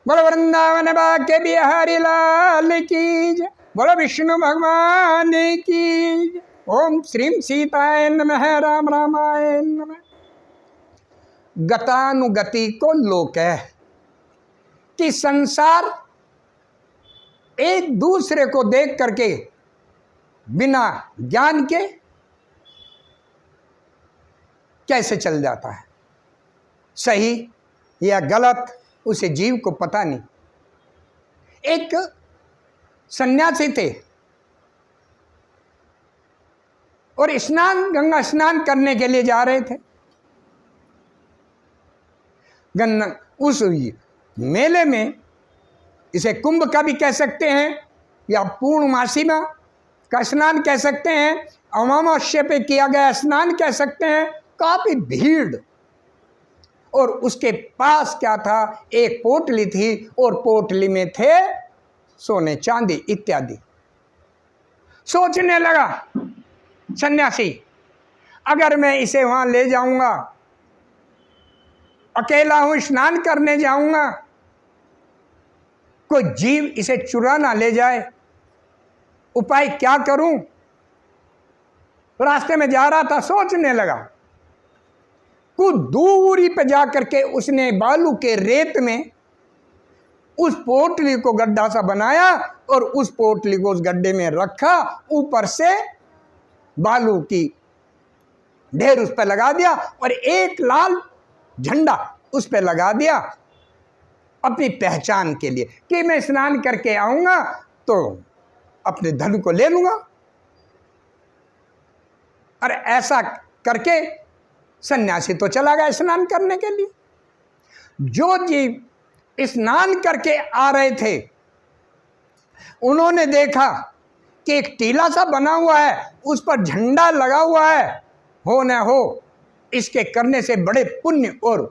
बोलो वृंदावन बाके बिहारी लाल की जय। बोलो विष्णु भगवान की जय। ओम श्रीम सीताय नमः राम रामाय नमः। गतानुगति को लोक है कि संसार एक दूसरे को देख करके बिना ज्ञान के कैसे चल जाता है, सही या गलत उसे जीव को पता नहीं। एक सन्यासी थे और गंगा स्नान करने के लिए जा रहे थे। गंगा उस मेले में, इसे कुंभ का भी कह सकते हैं या पूर्णमासी में का स्नान कह सकते हैं, अमावस्या पे किया गया स्नान कह सकते हैं, काफी भीड़। और उसके पास क्या था, एक पोटली थी और पोटली में थे सोने चांदी इत्यादि। सोचने लगा सन्यासी, अगर मैं इसे वहां ले जाऊंगा, अकेला हूं, स्नान करने जाऊंगा, कोई जीव इसे चुरा ना ले जाए, उपाय क्या करूं। रास्ते में जा रहा था, सोचने लगा। कुछ दूरी पे जाकर के उसने बालू के रेत में उस पोटली को गड्ढा सा बनाया और उस पोटली को उस गड्ढे में रखा, ऊपर से बालू की ढेर उस पर लगा दिया और एक लाल झंडा उस पर लगा दिया अपनी पहचान के लिए कि मैं स्नान करके आऊंगा तो अपने धन को ले लूंगा। और ऐसा करके सन्यासी तो चला गया स्नान करने के लिए। जो जीव स्नान करके आ रहे थे उन्होंने देखा कि एक टीला सा बना हुआ है, उस पर झंडा लगा हुआ है, हो न हो इसके करने से बड़े पुण्य और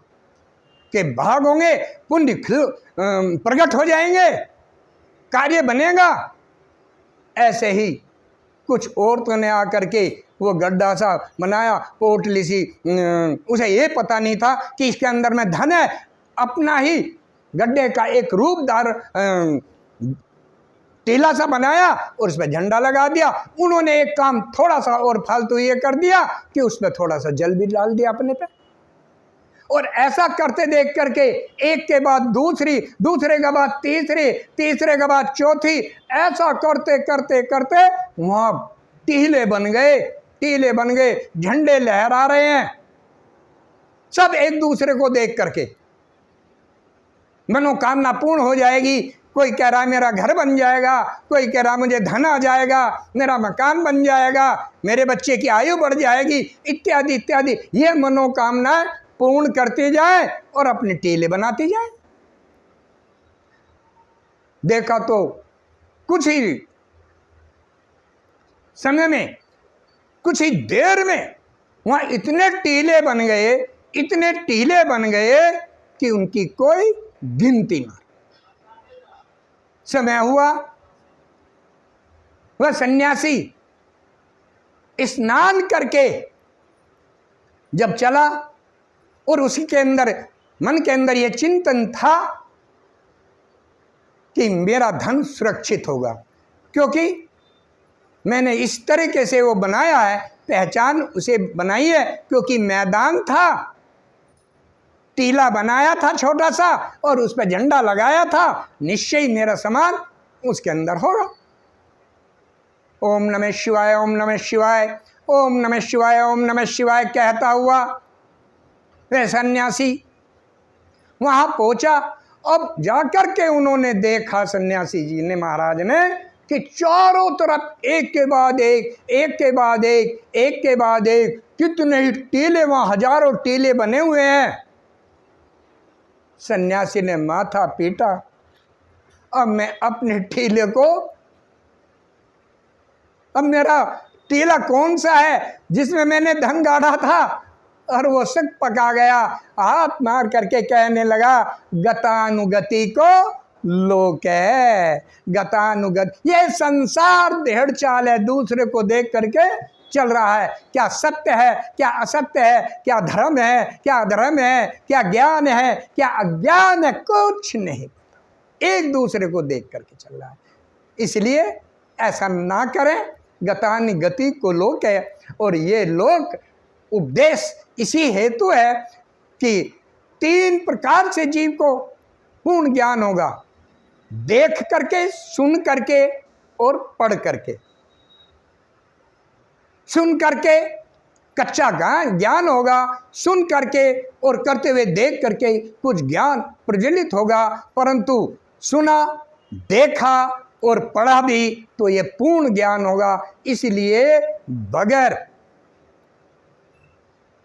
के भाग होंगे, पुण्य प्रकट हो जाएंगे, कार्य बनेगा। ऐसे ही कुछ औरतों ने आकर के वो गड्ढा सा बनाया, पोटली सी, उसे ये पता नहीं था कि इसके अंदर में धन है। अपना ही गड्ढे का एक रूपदार टीला सा बनाया और उसमें झंडा लगा दिया। उन्होंने एक काम थोड़ा सा और फालतू ये कर दिया कि उसमें थोड़ा सा जल भी डाल दिया अपने पे। और ऐसा करते देख करके एक के बाद दूसरी, दूसरे के बाद तीसरी, तीसरे के बाद चौथी, ऐसा करते करते करते वहां टीले बन गए, टीले बन गए, झंडे लहरा रहे हैं। सब एक दूसरे को देख करके मनोकामना पूर्ण हो जाएगी। कोई कह रहा है मेरा घर बन जाएगा, कोई कह रहा मुझे धन आ जाएगा, मेरा मकान बन जाएगा, मेरे बच्चे की आयु बढ़ जाएगी, इत्यादि इत्यादि। ये मनोकामना पूर्ण करते जाए और अपने टीले बनाते जाए। देखा तो कुछ ही समय में, कुछ ही देर में वहां इतने टीले बन गए, इतने टीले बन गए कि उनकी कोई गिनती ना। समय हुआ, वह सन्यासी स्नान करके जब चला और उसी के अंदर, मन के अंदर यह चिंतन था कि मेरा धन सुरक्षित होगा, क्योंकि मैंने इस तरीके से वो बनाया है, पहचान उसे बनाई है, क्योंकि मैदान था, टीला बनाया था छोटा सा और उस पर झंडा लगाया था, निश्चय मेरा सामान उसके अंदर होगा। ओम नमः शिवाय, ओम नमः शिवाय, ओम नमः शिवाय, ओम नमः शिवाय कहता हुआ वह सन्यासी वहां पहुंचा। अब जाकर के उन्होंने देखा, सन्यासी जी ने, महाराज ने, कि चारों तरफ एक के बाद एक, एक के बाद एक, एक के बाद एक, कितने ही टीले, वहां हजारों टीले बने हुए हैं। सन्यासी ने माथा पीटा, अब मैं अपने टीले को, अब मेरा टीला कौन सा है जिसमें मैंने धन गाड़ा था। और वो शक पका गया, हाथ मार करके कहने लगा, गतानुगति को लोक है। गतानुगति, ये संसार देहड़ चाल है, दूसरे को देख करके चल रहा है। क्या सत्य है, क्या असत्य है, क्या धर्म है, क्या अधर्म है, क्या ज्ञान है, क्या अज्ञान है, कुछ नहीं। एक दूसरे को देख करके चल रहा है। इसलिए ऐसा ना करें, गतानि गति को लोक है। और ये लोक उपदेश इसी हेतु है कि 3 प्रकार से जीव को पूर्ण ज्ञान होगा, देख करके, सुन करके और पढ़ करके। सुन करके कच्चा ज्ञान होगा, सुन करके और करते हुए देख करके कुछ ज्ञान प्रज्वलित होगा, परंतु सुना, देखा और पढ़ा भी तो ये पूर्ण ज्ञान होगा। इसलिए बगैर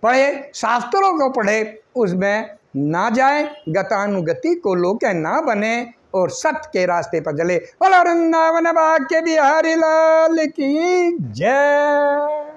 पढ़े, शास्त्रों को पढ़े, उसमें ना जाए, गतानुगति को लोक ना बने और सत्य के रास्ते पर चले। बोलो वृंदावन भाग्य बिहारी लाल की जय।